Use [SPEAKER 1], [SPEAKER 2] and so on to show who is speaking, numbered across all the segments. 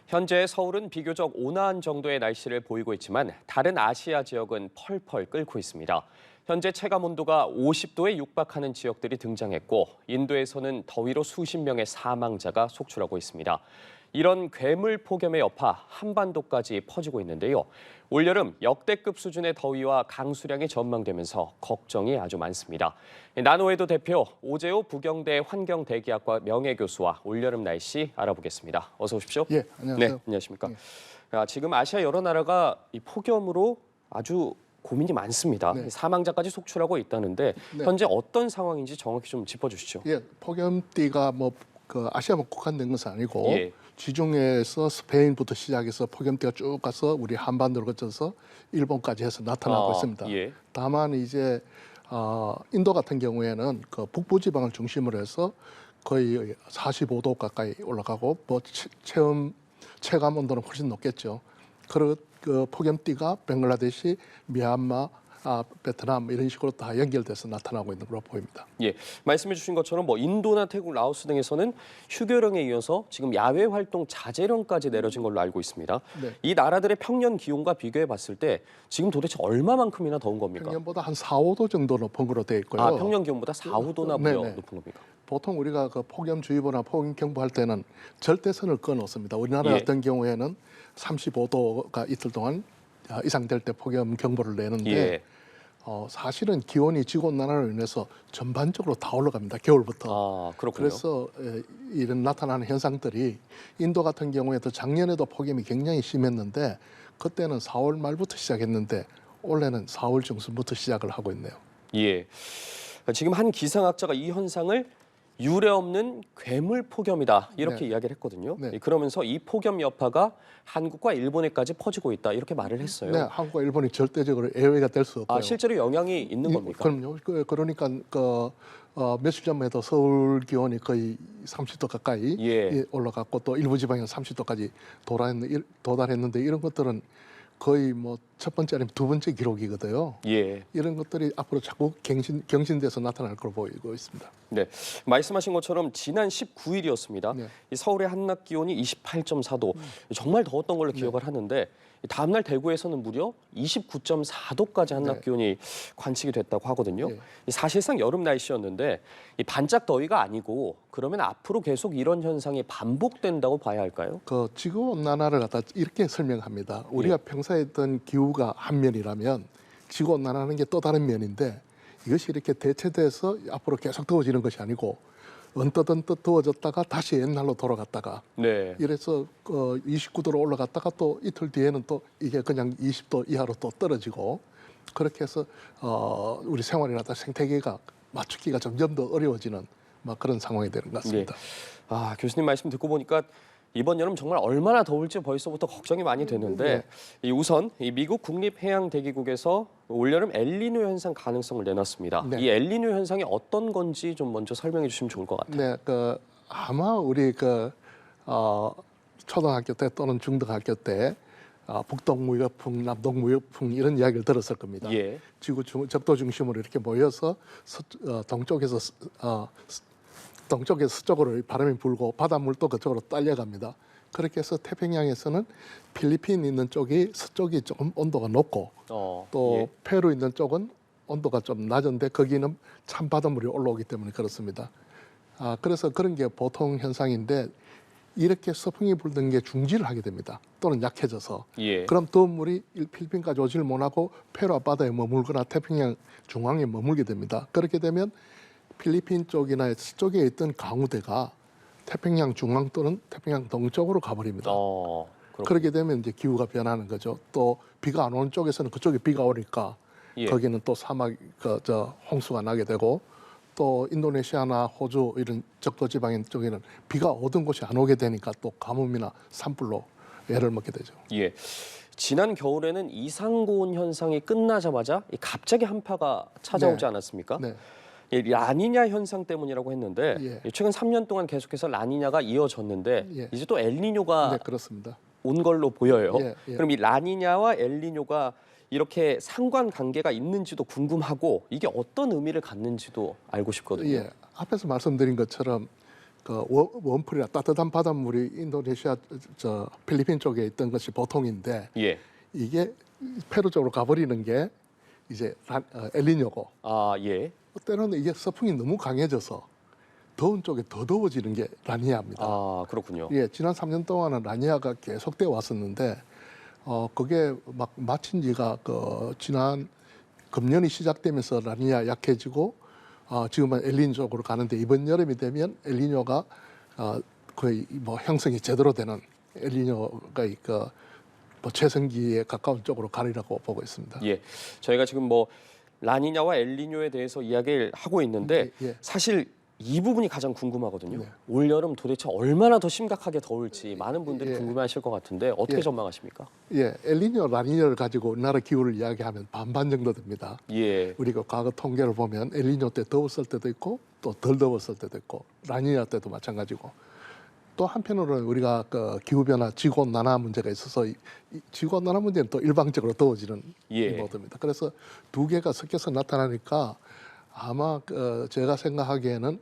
[SPEAKER 1] 현재 서울은 비교적 온화한 정도의 날씨를 보이고 있지만 다른 아시아 지역은 펄펄 끓고 있습니다. 현재 체감 온도가 50도에 육박하는 지역들이 등장했고 인도에서는 더위로 수십 명의 사망자가 속출하고 있습니다. 이런 괴물 폭염의 여파 한반도까지 퍼지고 있는데요. 올여름 역대급 수준의 더위와 강수량이 전망되면서 걱정이 아주 많습니다. 나노에도 대표 오재호 부경대 환경대기학과 명예교수와 올여름 날씨 알아보겠습니다. 어서 오십시오.
[SPEAKER 2] 예, 안녕하세요.
[SPEAKER 1] 네, 안녕하십니까.
[SPEAKER 2] 예.
[SPEAKER 1] 지금 아시아 여러 나라가 이 폭염으로 아주 고민이 많습니다.
[SPEAKER 2] 네.
[SPEAKER 1] 사망자까지 속출하고 있다는데
[SPEAKER 2] 네.
[SPEAKER 1] 현재 어떤 상황인지 정확히 좀 짚어주시죠.
[SPEAKER 2] 예, 폭염띠가 아시아만 국한된 것은 아니고
[SPEAKER 1] 예.
[SPEAKER 2] 지중해에서 스페인부터 시작해서 폭염띠가 쭉 가서 우리 한반도를 거쳐서 일본까지 해서 나타나고 있습니다.
[SPEAKER 1] 예.
[SPEAKER 2] 다만 이제 인도 같은 경우에는 그 북부 지방을 중심으로 해서 거의 45도 가까이 올라가고 체감 온도는 훨씬 높겠죠. 그 폭염띠가 벵글라데시, 미얀마, 베트남 이런 식으로 다 연결돼서 나타나고 있는 걸로 보입니다.
[SPEAKER 1] 예, 말씀해 주신 것처럼 인도나 태국, 라오스 등에서는 휴교령에 이어서 지금 야외 활동 자제령까지 내려진 걸로 알고 있습니다.
[SPEAKER 2] 네.
[SPEAKER 1] 이 나라들의 평년 기온과 비교해 봤을 때 지금 도대체 얼마만큼이나 더운 겁니까?
[SPEAKER 2] 평년보다 한 4, 5도 정도 높은 거로 되어 있고요.
[SPEAKER 1] 평년 기온보다 4, 5도나 무려
[SPEAKER 2] 네네.
[SPEAKER 1] 높은 겁니까?
[SPEAKER 2] 보통 우리가 그 폭염주의보나 폭염경보 할 때는 절대선을 끊었습니다. 우리나라
[SPEAKER 1] 예.
[SPEAKER 2] 같은 경우에는 35도가 이틀 동안 이상 될 때 폭염경보를 내는데
[SPEAKER 1] 예.
[SPEAKER 2] 사실은 기온이 지구온난화로 인해서 전반적으로 다 올라갑니다. 겨울부터.
[SPEAKER 1] 그렇군요.
[SPEAKER 2] 그래서 이런 나타나는 현상들이 인도 같은 경우에도 작년에도 폭염이 굉장히 심했는데 그때는 4월 말부터 시작했는데 올해는 4월 중순부터 시작을 하고 있네요.
[SPEAKER 1] 예. 지금 한 기상학자가 이 현상을 유례 없는 괴물 폭염이다 이렇게
[SPEAKER 2] 네.
[SPEAKER 1] 이야기를 했거든요.
[SPEAKER 2] 네.
[SPEAKER 1] 그러면서 이 폭염 여파가 한국과 일본에까지 퍼지고 있다 이렇게 말을 했어요.
[SPEAKER 2] 네, 한국과 일본이 절대적으로 예외가 될 수 없고요.
[SPEAKER 1] 실제로 영향이 있는 겁니까?
[SPEAKER 2] 그럼요. 그러니까 며칠 전만 해도 서울 기온이 거의 30도 가까이
[SPEAKER 1] 예.
[SPEAKER 2] 올라갔고 또 일부 지방에는 30도까지 도달했는데 이런 것들은 거의 첫 번째 아니면 두 번째 기록이거든요.
[SPEAKER 1] 예.
[SPEAKER 2] 이런 것들이 앞으로 자꾸 경신돼서 나타날 걸로 보이고 있습니다.
[SPEAKER 1] 네, 말씀하신 것처럼 지난 19일이었습니다.
[SPEAKER 2] 네.
[SPEAKER 1] 이 서울의 한낮 기온이 28.4도, 정말 더웠던 걸로 기억을 하는데 다음 날 대구에서는 무려 29.4도까지 한낮
[SPEAKER 2] 네.
[SPEAKER 1] 기온이 관측이 됐다고 하거든요.
[SPEAKER 2] 네.
[SPEAKER 1] 사실상 여름 날씨였는데 이 반짝 더위가 아니고 그러면 앞으로 계속 이런 현상이 반복된다고 봐야 할까요?
[SPEAKER 2] 그 지구 온난화를 갖다 이렇게 설명합니다. 우리가 평소에 있던 기후가 한 면이라면 지구 온난화는 게 또 다른 면인데 이것이 이렇게 대체돼서 앞으로 계속 더워지는 것이 아니고 언뜻 더워졌다가 다시 옛날로 돌아갔다가
[SPEAKER 1] 네.
[SPEAKER 2] 이래서 29도로 올라갔다가 또 이틀 뒤에는 또 이게 그냥 20도 이하로 또 떨어지고 그렇게 해서 우리 생활이나 생태계가 맞추기가 점점 더 어려워지는 그런 상황이 되는 것 같습니다.
[SPEAKER 1] 네. 교수님 말씀 듣고 보니까 이번 여름 정말 얼마나 더울지 벌써부터 걱정이 많이 되는데 우선 이 미국 국립해양대기국에서 올여름 엘니뇨 현상 가능성을 내놨습니다.
[SPEAKER 2] 네.
[SPEAKER 1] 이 엘니뇨 현상이 어떤 건지 좀 먼저 설명해 주시면 좋을 것 같아요.
[SPEAKER 2] 네, 아마 우리 초등학교 때 또는 중등학교 때 북동무역풍, 남동무역풍 이런 이야기를 들었을 겁니다.
[SPEAKER 1] 예.
[SPEAKER 2] 지구 적도 중심으로 이렇게 모여서 동쪽에서 서쪽으로 바람이 불고 바닷물도 그쪽으로 딸려갑니다. 그렇게 해서 태평양에서는 필리핀 있는 쪽이 서쪽이 조금 온도가 높고 또 페루 있는 쪽은 온도가 좀 낮은데 거기는 찬 바닷물이 올라오기 때문에 그렇습니다. 그래서 그런 게 보통 현상인데 이렇게 서풍이 불던 게 중지를 하게 됩니다. 또는 약해져서.
[SPEAKER 1] 예.
[SPEAKER 2] 그럼 더운 물이 필리핀까지 오지를 못하고 페루 앞바다에 머물거나 태평양 중앙에 머물게 됩니다. 그렇게 되면 필리핀 쪽이나 서쪽에 있던 강우대가 태평양 중앙 또는 태평양 동쪽으로 가버립니다. 그렇게 되면 이제 기후가 변하는 거죠. 또 비가 안 오는 쪽에서는 그쪽에 비가 오니까 거기는 또 사막 홍수가 나게 되고 또 인도네시아나 호주 이런 적도 지방 쪽에는 비가 오던 곳이 안 오게 되니까 또 가뭄이나 산불로 애를 먹게 되죠.
[SPEAKER 1] 예. 지난 겨울에는 이상고온 현상이 끝나자마자 갑자기 한파가 찾아오지 않았습니까?
[SPEAKER 2] 네.
[SPEAKER 1] 라니냐 현상 때문이라고 했는데 최근 3년 동안 계속해서 라니냐가 이어졌는데 이제 또 엘니뇨가
[SPEAKER 2] 그렇습니다.
[SPEAKER 1] 온 걸로 보여요.
[SPEAKER 2] 예.
[SPEAKER 1] 그럼 이 라니냐와 엘니뇨가 이렇게 상관관계가 있는지도 궁금하고 이게 어떤 의미를 갖는지도 알고 싶거든요.
[SPEAKER 2] 앞에서 말씀드린 것처럼 그 웜풀이나 따뜻한 바닷물이 인도네시아 필리핀 쪽에 있던 것이 보통인데
[SPEAKER 1] 예.
[SPEAKER 2] 이게 페루 쪽으로 가버리는 게 이제 엘니뇨고
[SPEAKER 1] 아, 예.
[SPEAKER 2] 때로는 이게 서풍이 너무 강해져서 더운 쪽에 더 더워지는 게 라니아입니다.
[SPEAKER 1] 아, 그렇군요.
[SPEAKER 2] 예, 지난 3년 동안은 라니아가 계속되어 왔었는데 그게 막 마친 지가 지난 금년이 시작되면서 라니아 약해지고 지금은 엘니뇨 쪽으로 가는데 이번 여름이 되면 엘니뇨가 거의 뭐 형성이 제대로 되는 엘니뇨가 뭐 최성기에 가까운 쪽으로 가리라고 보고 있습니다.
[SPEAKER 1] 예. 저희가 지금 뭐 라니냐와 엘니뇨에 대해서 이야기를 하고 있는데
[SPEAKER 2] 예.
[SPEAKER 1] 사실 이 부분이 가장 궁금하거든요.
[SPEAKER 2] 네.
[SPEAKER 1] 올 여름 도대체 얼마나 더 심각하게 더울지 많은 분들이
[SPEAKER 2] 예.
[SPEAKER 1] 궁금해하실 것 같은데 어떻게
[SPEAKER 2] 예.
[SPEAKER 1] 전망하십니까?
[SPEAKER 2] 예, 엘니뇨, 라니뇨를 가지고 우리나라 기후를 이야기하면 반반 정도 됩니다.
[SPEAKER 1] 예.
[SPEAKER 2] 우리가 과거 통계를 보면 엘니뇨 때 더웠을 때도 있고 또 덜 더웠을 때도 있고 라니냐 때도 마찬가지고 또 한편으로는 우리가 기후 변화, 지구 온난화 문제가 있어서 이 지구 온난화 문제는 또 일방적으로 더워지는
[SPEAKER 1] 예.
[SPEAKER 2] 모드입니다. 그래서 두 개가 섞여서 나타나니까 아마 제가 생각하기에는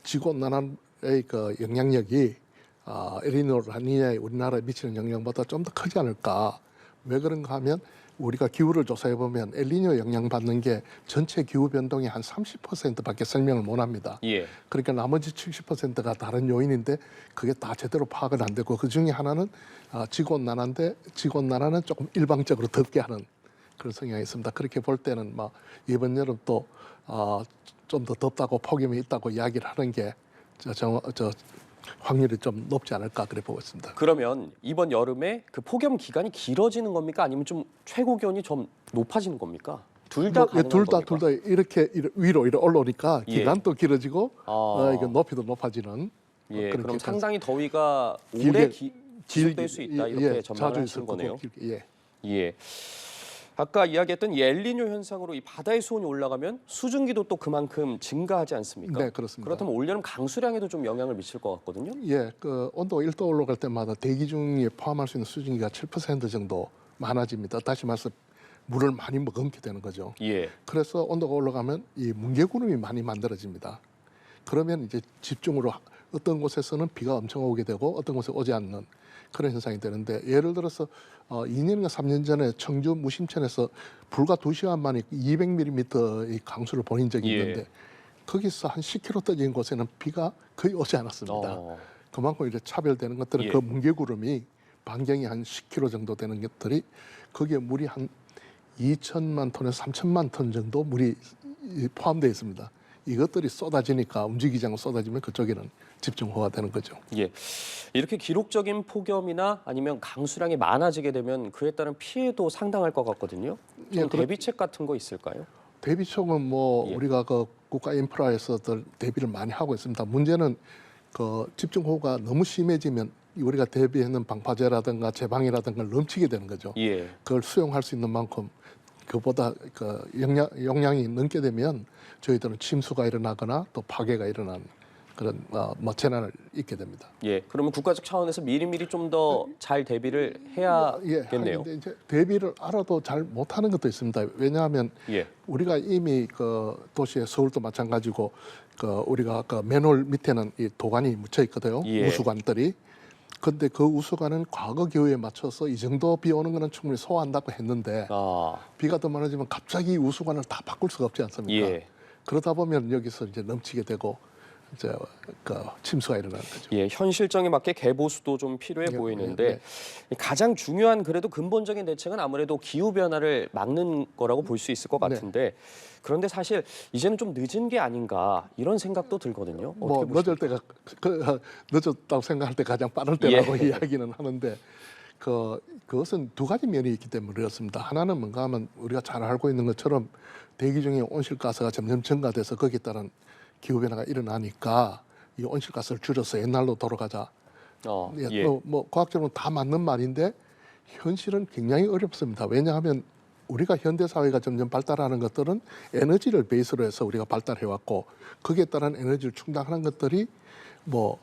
[SPEAKER 2] 지구 온난화의 영향력이 엘니뇨, 라니냐에 우리나라에 미치는 영향보다 좀 더 크지 않을까. 왜 그런가 하면 우리가 기후를 조사해 보면 엘니뇨 영향 받는 게 전체 기후 변동의 한 30%밖에 설명을 못 합니다.
[SPEAKER 1] 예.
[SPEAKER 2] 그러니까 나머지 70%가 다른 요인인데 그게 다 제대로 파악은 안 되고 그 중에 하나는 지구 온난화인데 지구 온난화는 조금 일방적으로 덥게 하는 그런 성향이 있습니다. 그렇게 볼 때는 막 이번 여름 또 좀 더 덥다고 폭염이 있다고 이야기를 하는 게 확률이 좀 높지 않을까 그래 보고 있습니다.
[SPEAKER 1] 그러면 이번 여름에 그 폭염 기간이 길어지는 겁니까? 아니면 좀 최고 기온이 좀 높아지는 겁니까? 둘 다 가능한 겁니까?
[SPEAKER 2] 둘 다 이렇게 위로 올라오니까
[SPEAKER 1] 예.
[SPEAKER 2] 기간도 길어지고 이거
[SPEAKER 1] 아,
[SPEAKER 2] 높이도 높아지는
[SPEAKER 1] 예.
[SPEAKER 2] 그런
[SPEAKER 1] 그럼
[SPEAKER 2] 괜찮-
[SPEAKER 1] 상당히 더위가
[SPEAKER 2] 길게-
[SPEAKER 1] 오래 지속될 수 있다 이렇게
[SPEAKER 2] 자주
[SPEAKER 1] 전망을
[SPEAKER 2] 있을
[SPEAKER 1] 하시는
[SPEAKER 2] 거고
[SPEAKER 1] 거네요.
[SPEAKER 2] 예.
[SPEAKER 1] 예. 아까 이야기했던 이 엘니뇨 현상으로 이 바다의 수온이 올라가면 수증기도 또 그만큼 증가하지 않습니까?
[SPEAKER 2] 네, 그렇습니다.
[SPEAKER 1] 그렇다면 올여름 강수량에도 좀 영향을 미칠 것 같거든요.
[SPEAKER 2] 예, 온도가 1도 올라갈 때마다 대기 중에 포함할 수 있는 수증기가 7% 정도 많아집니다. 다시 말해서 물을 많이 머금게 되는 거죠.
[SPEAKER 1] 예.
[SPEAKER 2] 그래서 온도가 올라가면 이 뭉게구름이 많이 만들어집니다. 그러면 이제 집중으로 어떤 곳에서는 비가 엄청 오게 되고 어떤 곳에 오지 않는 그런 현상이 되는데 예를 들어서 2년인가 3년 전에 청주 무심천에서 불과 2시간 만에 200mm의 강수를 보낸 적이
[SPEAKER 1] 예.
[SPEAKER 2] 있는데 거기서 한 10km 떨어진 곳에는 비가 거의 오지 않았습니다.
[SPEAKER 1] 어,
[SPEAKER 2] 그만큼 이제 차별되는 것들은
[SPEAKER 1] 예.
[SPEAKER 2] 그 뭉게구름이 반경이 한 10km 정도 되는 것들이 거기에 물이 한 2천만 톤에서 3천만 톤 정도 물이 포함되어 있습니다. 이것들이 쏟아지니까 움직이지 않고 쏟아지면 그쪽에는 집중호가 되는 거죠.
[SPEAKER 1] 예. 이렇게 기록적인 폭염이나 아니면 강수량이 많아지게 되면 그에 따른 피해도 상당할 것 같거든요. 좀
[SPEAKER 2] 예,
[SPEAKER 1] 대비책 같은 거 있을까요?
[SPEAKER 2] 대비책은 뭐
[SPEAKER 1] 예.
[SPEAKER 2] 우리가 국가 인프라에서들 대비를 많이 하고 있습니다. 문제는 집중호우가 너무 심해지면 우리가 대비하는 방파제라든가 제방이라든가 넘치게 되는 거죠.
[SPEAKER 1] 예.
[SPEAKER 2] 그걸 수용할 수 있는 만큼 그보다 용량이 넘게 되면 저희들은 침수가 일어나거나 또 파괴가 일어나는 그런 재난을 입게 됩니다.
[SPEAKER 1] 예. 그러면 국가적 차원에서 미리미리 좀 더 잘 대비를 해야겠네요.
[SPEAKER 2] 하는데 이제 대비를 알아도 잘 못하는 것도 있습니다. 왜냐하면
[SPEAKER 1] 예.
[SPEAKER 2] 우리가 이미 도시의 서울도 마찬가지고 우리가 맨홀 밑에는 이 도관이 묻혀 있거든요.
[SPEAKER 1] 예.
[SPEAKER 2] 우수관들이. 근데 그 우수관은 과거 기후에 맞춰서 이 정도 비 오는 거는 충분히 소화한다고 했는데
[SPEAKER 1] 아,
[SPEAKER 2] 비가 더 많아지면 갑자기 우수관을 다 바꿀 수가 없지 않습니까?
[SPEAKER 1] 예.
[SPEAKER 2] 그러다 보면 여기서 이제 넘치게 되고 이제 침수가 일어나는 거죠.
[SPEAKER 1] 예, 현 실정에 맞게 개보수도 좀 필요해
[SPEAKER 2] 예,
[SPEAKER 1] 보이는데 가장 중요한 그래도 근본적인 대책은 아무래도 기후 변화를 막는 거라고 볼 수 있을 것
[SPEAKER 2] 네.
[SPEAKER 1] 같은데 그런데 사실 이제는 좀 늦은 게 아닌가 이런 생각도 들거든요.
[SPEAKER 2] 뭐
[SPEAKER 1] 어떻게
[SPEAKER 2] 늦을
[SPEAKER 1] 보십니까?
[SPEAKER 2] 때가 늦었다고 생각할 때 가장 빠를 때라고
[SPEAKER 1] 예.
[SPEAKER 2] 이야기는 하는데 그것은 두 가지 면이 있기 때문에 그렇습니다. 하나는 뭔가 하면 우리가 잘 알고 있는 것처럼 대기 중에 온실가스가 점점 증가돼서 거기에 따른 기후 변화가 일어나니까 이 온실가스를 줄여서 옛날로 돌아가자.
[SPEAKER 1] 예.
[SPEAKER 2] 뭐 과학적으로 다 맞는 말인데 현실은 굉장히 어렵습니다. 왜냐하면 우리가 현대 사회가 점점 발달하는 것들은 에너지를 베이스로 해서 우리가 발달해 왔고 거기에 따른 에너지를 충당하는 것들이 뭐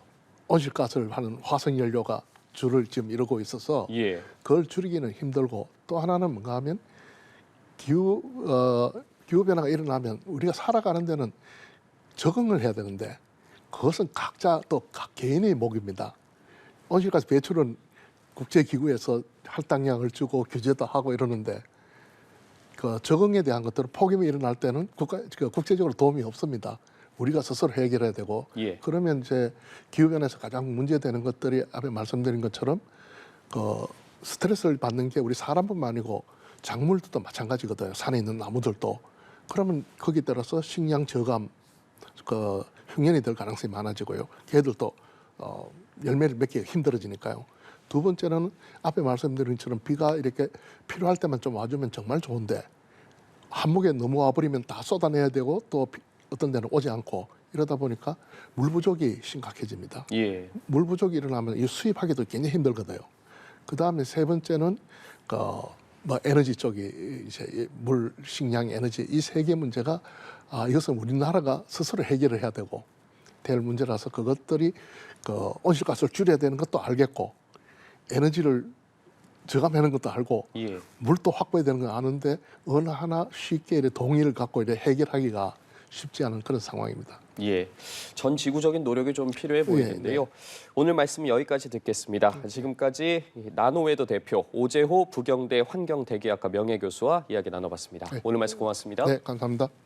[SPEAKER 2] 온실가스를 하는 화석 연료가 줄을 지금 이루고 있어서
[SPEAKER 1] 예.
[SPEAKER 2] 그걸 줄이기는 힘들고 또 하나는 뭔가 하면 기후 변화가 일어나면 우리가 살아가는 데는 적응을 해야 되는데 그것은 각자 또 각 개인의 몫입니다. 온실가스 배출은 국제기구에서 할당량을 주고 규제도 하고 이러는데 그 적응에 대한 것들은 폭염이 일어날 때는 국제적으로 도움이 없습니다. 우리가 스스로 해결해야 되고
[SPEAKER 1] 예.
[SPEAKER 2] 그러면 이제 기후변화에서 가장 문제되는 것들이 앞에 말씀드린 것처럼 그 스트레스를 받는 게 우리 사람뿐만 아니고 작물들도 마찬가지거든요. 산에 있는 나무들도. 그러면 거기에 따라서 식량 저감, 그 흉년이 될 가능성이 많아지고요. 개들도 열매를 맺기 힘들어지니까요. 두 번째는 앞에 말씀드린 것처럼 비가 이렇게 필요할 때만 좀 와주면 정말 좋은데 한목에 너무 와버리면 다 쏟아내야 되고 또 어떤 데는 오지 않고 이러다 보니까 물 부족이 심각해집니다.
[SPEAKER 1] 예.
[SPEAKER 2] 물 부족이 일어나면 이 수입하기도 굉장히 힘들거든요. 그 다음에 세 번째는 뭐 에너지 쪽이 이제 물, 식량, 에너지 이 세 개 문제가 이것은 우리나라가 스스로 해결을 해야 되고 될 문제라서 그것들이 온실가스를 줄여야 되는 것도 알겠고 에너지를 저감하는 것도 알고
[SPEAKER 1] 예.
[SPEAKER 2] 물도 확보해야 되는 건 아는데 어느 하나 쉽게 이렇게 동의를 갖고 이렇게 해결하기가 쉽지 않은 그런 상황입니다.
[SPEAKER 1] 예, 전 지구적인 노력이 좀 필요해 보이는데요.
[SPEAKER 2] 네.
[SPEAKER 1] 오늘 말씀 여기까지 듣겠습니다. 지금까지 나노웨더 대표 오재호 부경대 환경대기학과 명예교수와 이야기 나눠봤습니다.
[SPEAKER 2] 네.
[SPEAKER 1] 오늘 말씀 고맙습니다.
[SPEAKER 2] 네, 감사합니다.